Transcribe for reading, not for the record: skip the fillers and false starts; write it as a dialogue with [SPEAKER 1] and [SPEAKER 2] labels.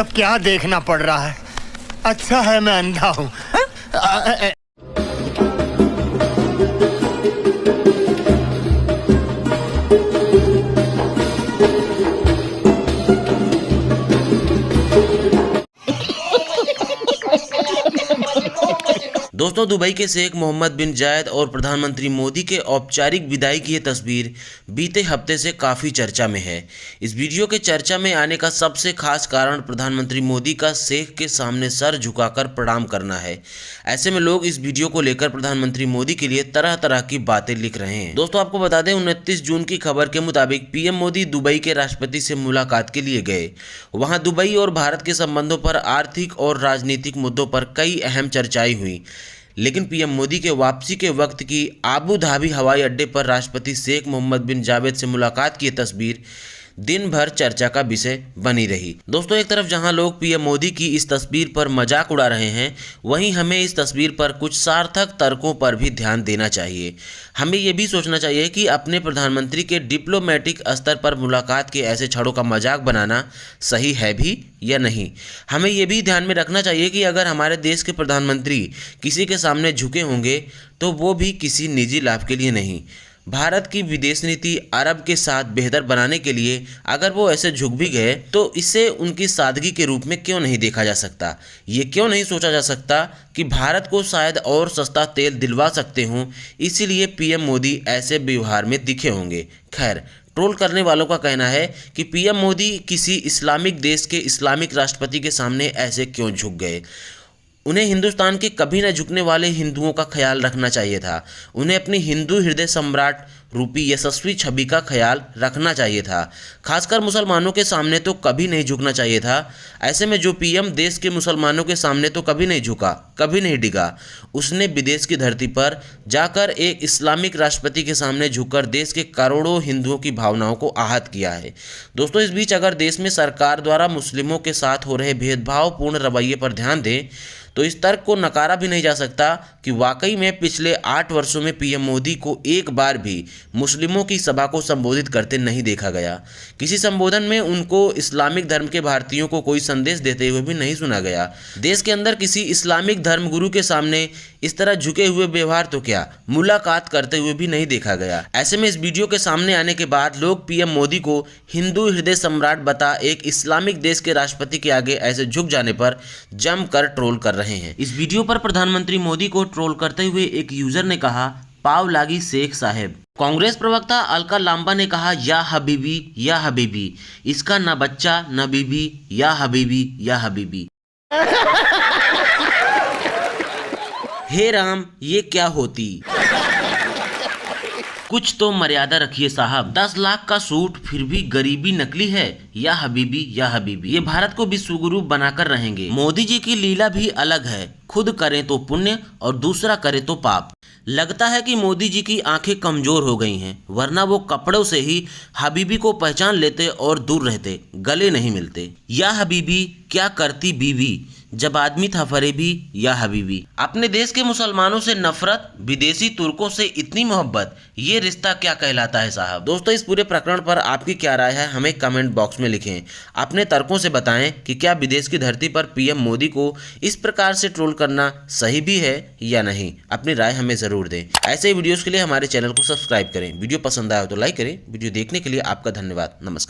[SPEAKER 1] सब क्या देखना पड़ रहा है। अच्छा है मैं अंधा हूँ।
[SPEAKER 2] दोस्तों, दुबई के शेख मोहम्मद बिन जायद और प्रधानमंत्री मोदी के औपचारिक विदाई की ये तस्वीर बीते हफ्ते से काफ़ी चर्चा में है। इस वीडियो के चर्चा में आने का सबसे खास कारण प्रधानमंत्री मोदी का शेख के सामने सर झुकाकर प्रणाम करना है। ऐसे में लोग इस वीडियो को लेकर प्रधानमंत्री मोदी के लिए तरह तरह की बातें लिख रहे हैं। दोस्तों, आपको बता दें 29 जून की खबर के मुताबिक पीएम मोदी दुबई के राष्ट्रपति से मुलाकात के लिए गए। वहां दुबई और भारत के संबंधों पर आर्थिक और राजनीतिक मुद्दों पर कई अहम चर्चाएं हुई, लेकिन पीएम मोदी के वापसी के वक्त की आबू धाबी हवाई अड्डे पर राष्ट्रपति शेख मोहम्मद बिन जावेद से मुलाकात की तस्वीर दिन भर चर्चा का विषय बनी रही। दोस्तों, एक तरफ जहां लोग पीएम मोदी की इस तस्वीर पर मजाक उड़ा रहे हैं, वहीं हमें इस तस्वीर पर कुछ सार्थक तर्कों पर भी ध्यान देना चाहिए। हमें यह भी सोचना चाहिए कि अपने प्रधानमंत्री के डिप्लोमेटिक स्तर पर मुलाकात के ऐसे छड़ों का मजाक बनाना सही है भी या नहीं। हमें यह भी ध्यान में रखना चाहिए कि अगर हमारे देश के प्रधानमंत्री किसी के सामने झुके होंगे तो वो भी किसी निजी लाभ के लिए नहीं। भारत की विदेश नीति अरब के साथ बेहतर बनाने के लिए अगर वो ऐसे झुक भी गए तो इसे उनकी सादगी के रूप में क्यों नहीं देखा जा सकता। ये क्यों नहीं सोचा जा सकता कि भारत को शायद और सस्ता तेल दिलवा सकते हों, इसीलिए पीएम मोदी ऐसे व्यवहार में दिखे होंगे। खैर, ट्रोल करने वालों का कहना है कि पीएम मोदी किसी इस्लामिक देश के इस्लामिक राष्ट्रपति के सामने ऐसे क्यों झुक गए। उन्हें हिंदुस्तान के कभी न झुकने वाले हिंदुओं का ख्याल रखना चाहिए था। उन्हें अपनी हिंदू हृदय सम्राट रूपी यशस्वी छवि का ख्याल रखना चाहिए था। खासकर मुसलमानों के सामने तो कभी नहीं झुकना चाहिए था। ऐसे में जो पीएम देश के मुसलमानों के सामने तो कभी नहीं झुका, कभी नहीं डिगा, उसने विदेश की धरती पर जाकर एक इस्लामिक राष्ट्रपति के सामने झुककर देश के करोड़ों हिंदुओं की भावनाओं को आहत किया है। दोस्तों, इस बीच अगर देश में सरकार द्वारा मुस्लिमों के साथ हो रहे भेदभावपूर्ण रवैये पर ध्यान दें तो इस तर्क को नकारा भी नहीं जा सकता कि वाकई में पिछले 8 वर्षों में पीएम मोदी को एक बार भी मुस्लिमों की सभा को संबोधित करते नहीं देखा गया। किसी संबोधन में उनको इस्लामिक धर्म के भारतीयों को कोई संदेश देते हुए भी नहीं सुना गया। देश के अंदर किसी इस्लामिक धर्मगुरु के सामने इस तरह झुके हुए व्यवहार तो क्या, मुलाकात करते हुए भी नहीं देखा गया। ऐसे में इस वीडियो के सामने आने के बाद लोग पीएम मोदी को हिंदू हृदय सम्राट बता एक इस्लामिक देश के राष्ट्रपति के आगे ऐसे झुक जाने पर जमकर ट्रोल कर रहे हैं। इस वीडियो पर प्रधानमंत्री मोदी को ट्रोल करते हुए एक यूजर ने कहा, पाव लागी शेख साहेब। कांग्रेस प्रवक्ता अलका लांबा ने कहा, या हबीबी या हबीबी, इसका न बच्चा न बीबी, या हबीबी या हबीबी। हे राम, ये क्या होती। कुछ तो मर्यादा रखिए साहब। 10 लाख का सूट फिर भी गरीबी नकली है, या हबीबी या हबीबी। ये भारत को विश्वगुरु बनाकर रहेंगे। मोदी जी की लीला भी अलग है, खुद करें तो पुण्य और दूसरा करे तो पाप। लगता है कि मोदी जी की आंखें कमजोर हो गई हैं, वरना वो कपड़ों से ही हबीबी को पहचान लेते और दूर रहते, गले नहीं मिलते। या हबीबी क्या करती बीवी, जब आदमी था फरेबी, या हबीबी। अपने देश के मुसलमानों से नफरत, विदेशी तुर्कों से इतनी मोहब्बत, ये रिश्ता क्या कहलाता है साहब। दोस्तों, इस पूरे प्रकरण पर आपकी क्या राय है, हमें कमेंट बॉक्स में लिखें। अपने तर्कों से बताएं कि क्या विदेश की धरती पर पीएम मोदी को इस प्रकार से ट्रोल करना सही भी है या नहीं। अपनी राय हमें जरूर दें। ऐसे ही वीडियोस के लिए हमारे चैनल को सब्सक्राइब करें। वीडियो पसंद आया हो तो लाइक करें। वीडियो देखने के लिए आपका धन्यवाद। नमस्कार।